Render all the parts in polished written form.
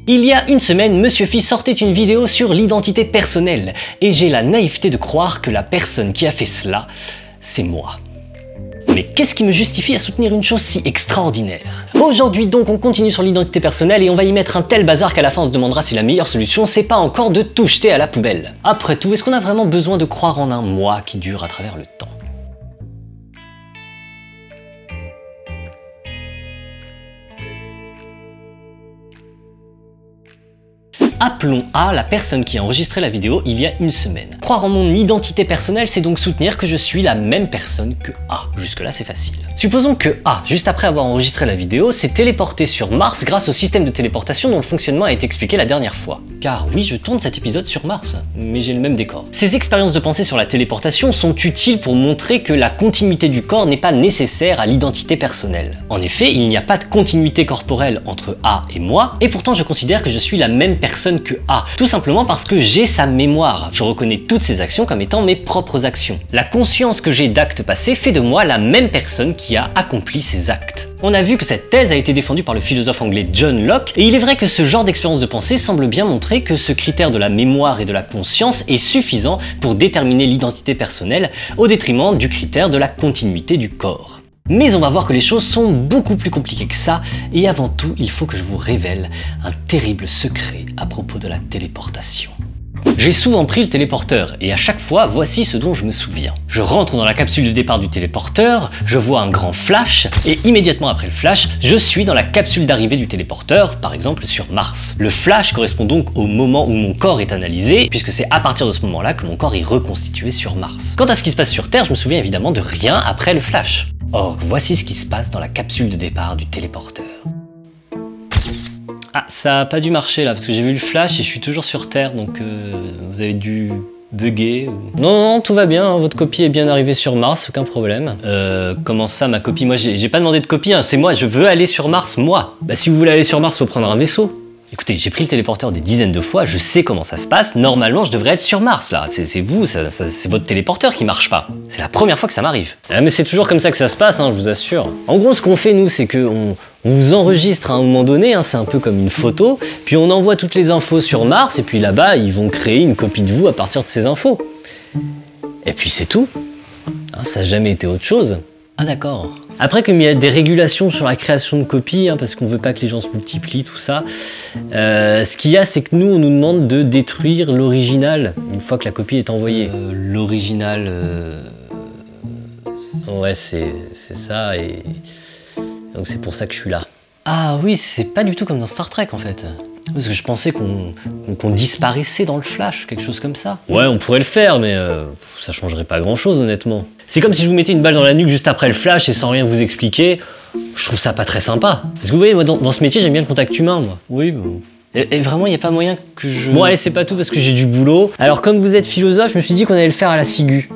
Il y a une semaine, Monsieur Phi sortait une vidéo sur l'identité personnelle, et j'ai la naïveté de croire que la personne qui a fait cela, c'est moi. Mais qu'est-ce qui me justifie à soutenir une chose si extraordinaire? Aujourd'hui donc on continue sur l'identité personnelle et on va y mettre un tel bazar qu'à la fin on se demandera si la meilleure solution c'est pas encore de tout jeter à la poubelle. Après tout, est-ce qu'on a vraiment besoin de croire en un moi qui dure à travers le temps? Appelons A la personne qui a enregistré la vidéo il y a une semaine. Croire en mon identité personnelle, c'est donc soutenir que je suis la même personne que A. Jusque-là, c'est facile. Supposons que A, juste après avoir enregistré la vidéo, s'est téléporté sur Mars grâce au système de téléportation dont le fonctionnement a été expliqué la dernière fois. Car oui, je tourne cet épisode sur Mars, mais j'ai le même décor. Ces expériences de pensée sur la téléportation sont utiles pour montrer que la continuité du corps n'est pas nécessaire à l'identité personnelle. En effet, il n'y a pas de continuité corporelle entre A et moi, et pourtant je considère que je suis la même personne que A, tout simplement parce que j'ai sa mémoire. Je reconnais toutes ces actions comme étant mes propres actions. La conscience que j'ai d'actes passés fait de moi la même personne qui a accompli ces actes. On a vu que cette thèse a été défendue par le philosophe anglais John Locke, et il est vrai que ce genre d'expérience de pensée semble bien montrer que ce critère de la mémoire et de la conscience est suffisant pour déterminer l'identité personnelle, au détriment du critère de la continuité du corps. Mais on va voir que les choses sont beaucoup plus compliquées que ça, et avant tout, il faut que je vous révèle un terrible secret à propos de la téléportation. J'ai souvent pris le téléporteur, et à chaque fois, voici ce dont je me souviens. Je rentre dans la capsule de départ du téléporteur, je vois un grand flash, et immédiatement après le flash, je suis dans la capsule d'arrivée du téléporteur, par exemple sur Mars. Le flash correspond donc au moment où mon corps est analysé, puisque c'est à partir de ce moment-là que mon corps est reconstitué sur Mars. Quant à ce qui se passe sur Terre, je me souviens évidemment de rien après le flash. Or, voici ce qui se passe dans la capsule de départ du téléporteur. Ah, ça a pas dû marcher là, parce que j'ai vu le flash et je suis toujours sur Terre, donc vous avez dû bugger. Non, tout va bien, hein, votre copie est bien arrivée sur Mars, aucun problème. Comment ça, ma copie? Moi, j'ai pas demandé de copie, hein, c'est moi, je veux aller sur Mars, moi. Bah, si vous voulez aller sur Mars, faut prendre un vaisseau. Écoutez, j'ai pris le téléporteur des dizaines de fois, je sais comment ça se passe, normalement je devrais être sur Mars là, c'est vous, c'est votre téléporteur qui marche pas. C'est la première fois que ça m'arrive. Ah, mais c'est toujours comme ça que ça se passe, hein, je vous assure. En gros, ce qu'on fait nous, c'est qu'on vous enregistre à un moment donné, hein, c'est un peu comme une photo, puis on envoie toutes les infos sur Mars, et puis là-bas, ils vont créer une copie de vous à partir de ces infos. Et puis c'est tout. Hein, ça n'a jamais été autre chose. Ah d'accord. Après, comme il y a des régulations sur la création de copies, hein, parce qu'on veut pas que les gens se multiplient, tout ça, ce qu'il y a, c'est que nous, on nous demande de détruire l'original une fois que la copie est envoyée. L'original... Ouais, c'est ça, et... Donc c'est pour ça que je suis là. Ah oui, c'est pas du tout comme dans Star Trek, en fait. Parce que je pensais qu'on disparaissait dans le flash, quelque chose comme ça. Ouais, on pourrait le faire, mais ça changerait pas grand-chose, honnêtement. C'est comme si je vous mettais une balle dans la nuque juste après le flash et sans rien vous expliquer. Je trouve ça pas très sympa. Parce que vous voyez, moi, dans ce métier, j'aime bien le contact humain, moi. Oui, bon. Et vraiment, il n'y a pas moyen que je... Bon, allez, c'est pas tout parce que j'ai du boulot. Alors, comme vous êtes philosophe, je me suis dit qu'on allait le faire à la ciguë.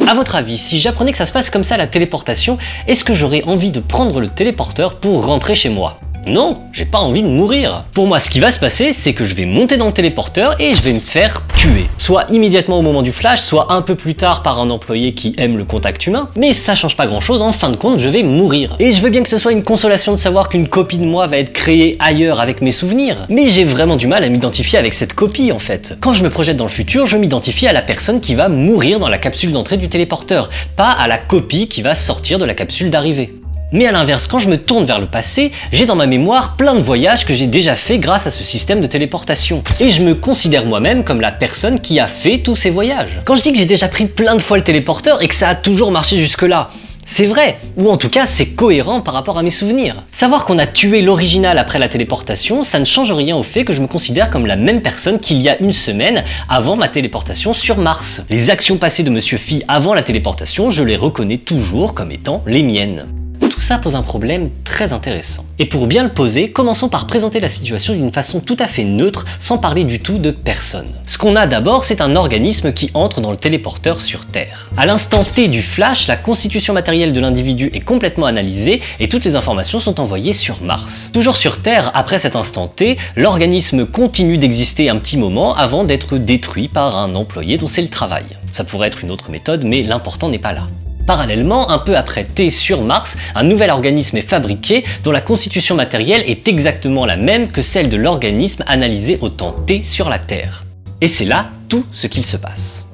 À votre avis, si j'apprenais que ça se passe comme ça, la téléportation, est-ce que j'aurais envie de prendre le téléporteur pour rentrer chez moi? Non, j'ai pas envie de mourir. Pour moi, ce qui va se passer, c'est que je vais monter dans le téléporteur et je vais me faire tuer. Soit immédiatement au moment du flash, soit un peu plus tard par un employé qui aime le contact humain. Mais ça change pas grand chose, en fin de compte, je vais mourir. Et je veux bien que ce soit une consolation de savoir qu'une copie de moi va être créée ailleurs avec mes souvenirs. Mais j'ai vraiment du mal à m'identifier avec cette copie, en fait. Quand je me projette dans le futur, je m'identifie à la personne qui va mourir dans la capsule d'entrée du téléporteur, pas à la copie qui va sortir de la capsule d'arrivée. Mais à l'inverse, quand je me tourne vers le passé, j'ai dans ma mémoire plein de voyages que j'ai déjà fait grâce à ce système de téléportation. Et je me considère moi-même comme la personne qui a fait tous ces voyages. Quand je dis que j'ai déjà pris plein de fois le téléporteur et que ça a toujours marché jusque-là, c'est vrai, ou en tout cas c'est cohérent par rapport à mes souvenirs. Savoir qu'on a tué l'original après la téléportation, ça ne change rien au fait que je me considère comme la même personne qu'il y a une semaine avant ma téléportation sur Mars. Les actions passées de Monsieur Phi avant la téléportation, je les reconnais toujours comme étant les miennes. Tout ça pose un problème très intéressant. Et pour bien le poser, commençons par présenter la situation d'une façon tout à fait neutre, sans parler du tout de personne. Ce qu'on a d'abord, c'est un organisme qui entre dans le téléporteur sur Terre. À l'instant T du flash, la constitution matérielle de l'individu est complètement analysée et toutes les informations sont envoyées sur Mars. Toujours sur Terre, après cet instant T, l'organisme continue d'exister un petit moment avant d'être détruit par un employé dont c'est le travail. Ça pourrait être une autre méthode, mais l'important n'est pas là. Parallèlement, un peu après T sur Mars, un nouvel organisme est fabriqué dont la constitution matérielle est exactement la même que celle de l'organisme analysé au temps T sur la Terre. Et c'est là tout ce qu'il se passe.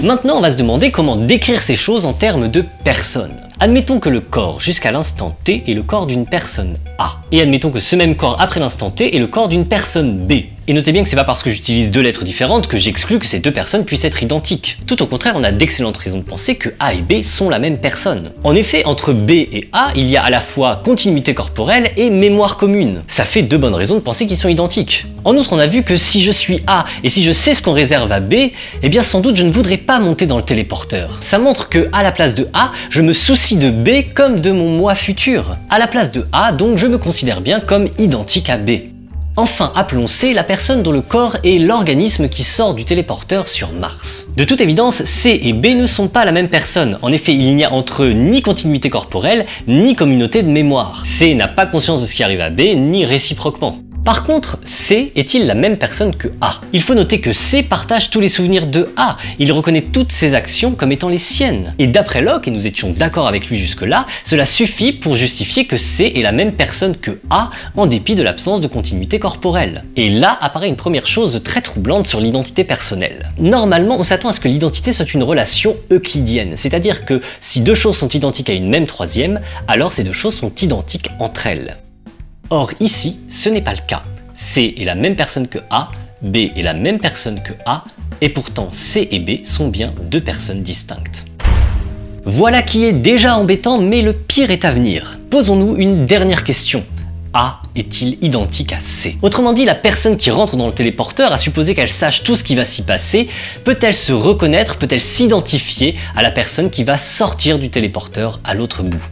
Maintenant, on va se demander comment décrire ces choses en termes de personnes. Admettons que le corps jusqu'à l'instant T est le corps d'une personne A. Et admettons que ce même corps après l'instant T est le corps d'une personne B. Et notez bien que c'est pas parce que j'utilise deux lettres différentes que j'exclus que ces deux personnes puissent être identiques. Tout au contraire, on a d'excellentes raisons de penser que A et B sont la même personne. En effet, entre B et A, il y a à la fois continuité corporelle et mémoire commune. Ça fait deux bonnes raisons de penser qu'ils sont identiques. En outre, on a vu que si je suis A et si je sais ce qu'on réserve à B, eh bien sans doute je ne voudrais pas monter dans le téléporteur. Ça montre que à la place de A, je me soucie de B comme de mon moi futur. À la place de A, donc je me considère bien comme identique à B. Enfin, appelons C la personne dont le corps est l'organisme qui sort du téléporteur sur Mars. De toute évidence, C et B ne sont pas la même personne. En effet, il n'y a entre eux ni continuité corporelle, ni communauté de mémoire. C n'a pas conscience de ce qui arrive à B, ni réciproquement. Par contre, C est-il la même personne que A? Il faut noter que C partage tous les souvenirs de A, il reconnaît toutes ses actions comme étant les siennes. Et d'après Locke, et nous étions d'accord avec lui jusque-là, cela suffit pour justifier que C est la même personne que A en dépit de l'absence de continuité corporelle. Et là apparaît une première chose très troublante sur l'identité personnelle. Normalement, on s'attend à ce que l'identité soit une relation euclidienne, c'est-à-dire que si deux choses sont identiques à une même troisième, alors ces deux choses sont identiques entre elles. Or ici, ce n'est pas le cas. C est la même personne que A, B est la même personne que A, et pourtant C et B sont bien deux personnes distinctes. Voilà qui est déjà embêtant, mais le pire est à venir. Posons-nous une dernière question. A est-il identique à C? Autrement dit, la personne qui rentre dans le téléporteur, à supposer qu'elle sache tout ce qui va s'y passer, peut-elle se reconnaître, peut-elle s'identifier à la personne qui va sortir du téléporteur à l'autre bout?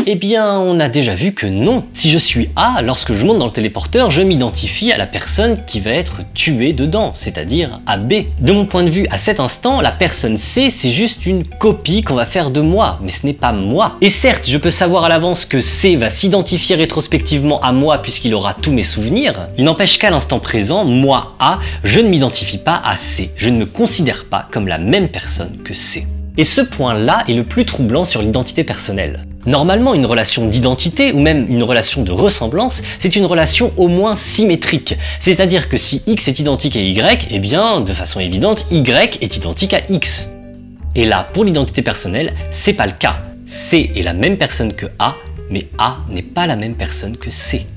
Eh bien, on a déjà vu que non. Si je suis A, lorsque je monte dans le téléporteur, je m'identifie à la personne qui va être tuée dedans, c'est-à-dire à B. De mon point de vue, à cet instant, la personne C, c'est juste une copie qu'on va faire de moi, mais ce n'est pas moi. Et certes, je peux savoir à l'avance que C va s'identifier rétrospectivement à moi puisqu'il aura tous mes souvenirs. Il n'empêche qu'à l'instant présent, moi, A, je ne m'identifie pas à C. Je ne me considère pas comme la même personne que C. Et ce point-là est le plus troublant sur l'identité personnelle. Normalement, une relation d'identité ou même une relation de ressemblance, c'est une relation au moins symétrique. C'est-à-dire que si X est identique à Y, eh bien, de façon évidente, Y est identique à X. Et là, pour l'identité personnelle, c'est pas le cas. C est la même personne que A, mais A n'est pas la même personne que C.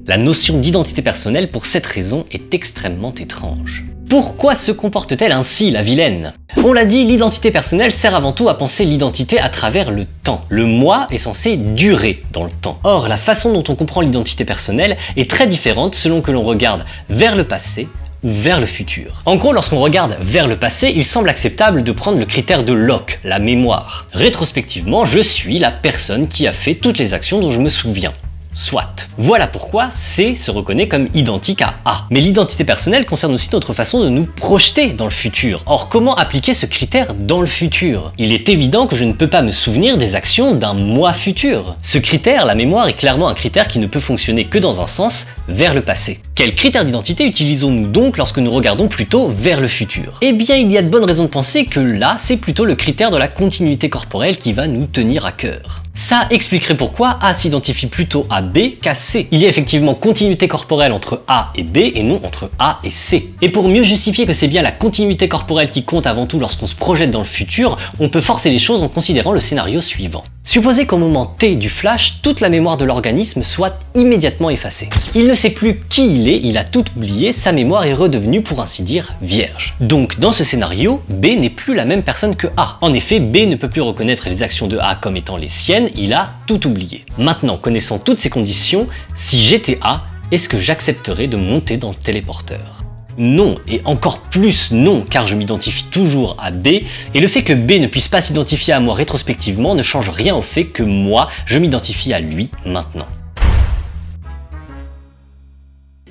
La notion d'identité personnelle, pour cette raison, est extrêmement étrange. Pourquoi se comporte-t-elle ainsi, la vilaine? On l'a dit, l'identité personnelle sert avant tout à penser l'identité à travers le temps. Le moi est censé durer dans le temps. Or, la façon dont on comprend l'identité personnelle est très différente selon que l'on regarde vers le passé ou vers le futur. En gros, lorsqu'on regarde vers le passé, il semble acceptable de prendre le critère de Locke, la mémoire. Rétrospectivement, je suis la personne qui a fait toutes les actions dont je me souviens. Soit. Voilà pourquoi C se reconnaît comme identique à A. Mais l'identité personnelle concerne aussi notre façon de nous projeter dans le futur. Or, comment appliquer ce critère dans le futur? Il est évident que je ne peux pas me souvenir des actions d'un moi futur. Ce critère, la mémoire, est clairement un critère qui ne peut fonctionner que dans un sens, vers le passé. Quel critère d'identité utilisons-nous donc lorsque nous regardons plutôt vers le futur? Eh bien, il y a de bonnes raisons de penser que là, c'est plutôt le critère de la continuité corporelle qui va nous tenir à cœur. Ça expliquerait pourquoi A s'identifie plutôt à B qu'à C. Il y a effectivement continuité corporelle entre A et B et non entre A et C. Et pour mieux justifier que c'est bien la continuité corporelle qui compte avant tout lorsqu'on se projette dans le futur, on peut forcer les choses en considérant le scénario suivant. Supposez qu'au moment T du flash, toute la mémoire de l'organisme soit immédiatement effacée. Il ne sait plus qui il est, il a tout oublié, sa mémoire est redevenue pour ainsi dire vierge. Donc dans ce scénario, B n'est plus la même personne que A. En effet, B ne peut plus reconnaître les actions de A comme étant les siennes, il a tout oublié. Maintenant, connaissant toutes ces conditions, si j'étais A, est-ce que j'accepterais de monter dans le téléporteur? Non, et encore plus non, car je m'identifie toujours à B, et le fait que B ne puisse pas s'identifier à moi rétrospectivement ne change rien au fait que moi, je m'identifie à lui maintenant.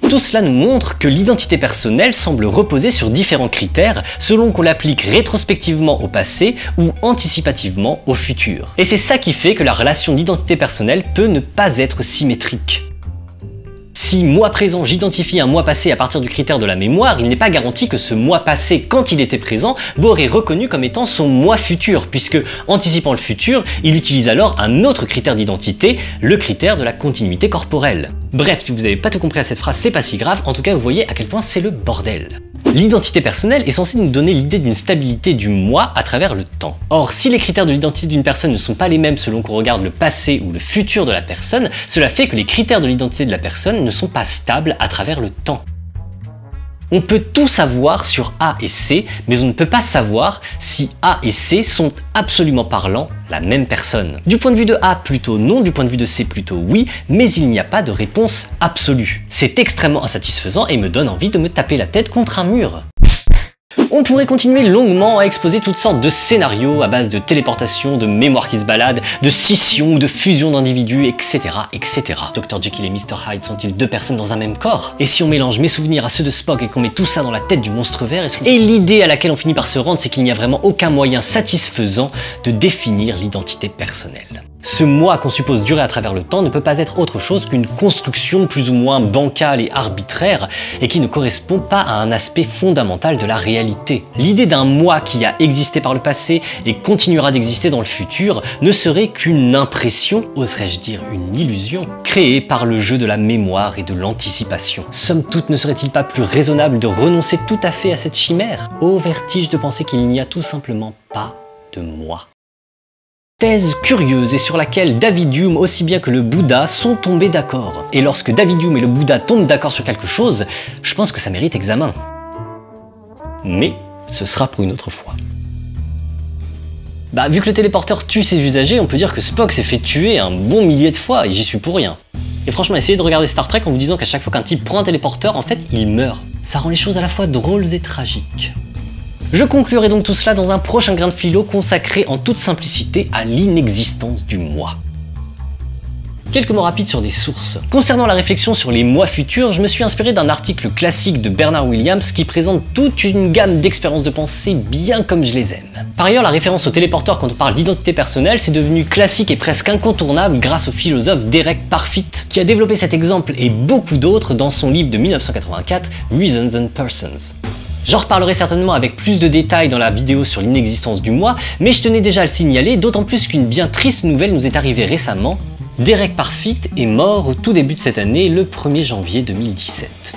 Tout cela nous montre que l'identité personnelle semble reposer sur différents critères selon qu'on l'applique rétrospectivement au passé ou anticipativement au futur. Et c'est ça qui fait que la relation d'identité personnelle peut ne pas être symétrique. Si moi présent, j'identifie un moi passé à partir du critère de la mémoire, il n'est pas garanti que ce moi passé, quand il était présent, m'aurait reconnu comme étant son moi futur, puisque, anticipant le futur, il utilise alors un autre critère d'identité, le critère de la continuité corporelle. Bref, si vous n'avez pas tout compris à cette phrase, c'est pas si grave, en tout cas vous voyez à quel point c'est le bordel. L'identité personnelle est censée nous donner l'idée d'une stabilité du moi à travers le temps. Or, si les critères de l'identité d'une personne ne sont pas les mêmes selon qu'on regarde le passé ou le futur de la personne, cela fait que les critères de l'identité de la personne ne sont pas stables à travers le temps. On peut tout savoir sur A et C, mais on ne peut pas savoir si A et C sont absolument parlant la même personne. Du point de vue de A, plutôt non, du point de vue de C, plutôt oui, mais il n'y a pas de réponse absolue. C'est extrêmement insatisfaisant et me donne envie de me taper la tête contre un mur. On pourrait continuer longuement à exposer toutes sortes de scénarios à base de téléportation, de mémoire qui se balade, de scission ou de fusion d'individus, etc., etc. Dr. Jekyll et Mr. Hyde sont-ils deux personnes dans un même corps? Et si on mélange mes souvenirs à ceux de Spock et qu'on met tout ça dans la tête du monstre vert, Et l'idée à laquelle on finit par se rendre, c'est qu'il n'y a vraiment aucun moyen satisfaisant de définir l'identité personnelle. Ce moi qu'on suppose durer à travers le temps ne peut pas être autre chose qu'une construction plus ou moins bancale et arbitraire et qui ne correspond pas à un aspect fondamental de la réalité. L'idée d'un moi qui a existé par le passé et continuera d'exister dans le futur ne serait qu'une impression, oserais-je dire une illusion, créée par le jeu de la mémoire et de l'anticipation. Somme toute, ne serait-il pas plus raisonnable de renoncer tout à fait à cette chimère? Au vertige de penser qu'il n'y a tout simplement pas de moi. Thèse curieuse et sur laquelle David Hume aussi bien que le Bouddha sont tombés d'accord. Et lorsque David Hume et le Bouddha tombent d'accord sur quelque chose, je pense que ça mérite examen. Mais ce sera pour une autre fois. Vu que le téléporteur tue ses usagers, on peut dire que Spock s'est fait tuer un bon millier de fois et j'y suis pour rien. Et franchement, essayez de regarder Star Trek en vous disant qu'à chaque fois qu'un type prend un téléporteur, en fait, il meurt. Ça rend les choses à la fois drôles et tragiques. Je conclurai donc tout cela dans un prochain grain de philo consacré en toute simplicité à l'inexistence du moi. Quelques mots rapides sur des sources. Concernant la réflexion sur les moi futurs, je me suis inspiré d'un article classique de Bernard Williams qui présente toute une gamme d'expériences de pensée bien comme je les aime. Par ailleurs, la référence au téléporteur quand on parle d'identité personnelle, c'est devenu classique et presque incontournable grâce au philosophe Derek Parfit, qui a développé cet exemple et beaucoup d'autres dans son livre de 1984, Reasons and Persons. J'en reparlerai certainement avec plus de détails dans la vidéo sur l'inexistence du moi, mais je tenais déjà à le signaler, d'autant plus qu'une bien triste nouvelle nous est arrivée récemment. Derek Parfit est mort au tout début de cette année, le 1er janvier 2017.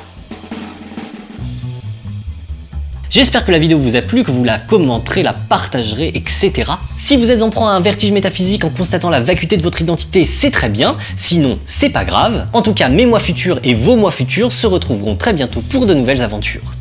J'espère que la vidéo vous a plu, que vous la commenterez, la partagerez, etc. Si vous êtes en proie à un vertige métaphysique en constatant la vacuité de votre identité, c'est très bien, sinon c'est pas grave. En tout cas, mes moi futurs et vos moi futurs se retrouveront très bientôt pour de nouvelles aventures.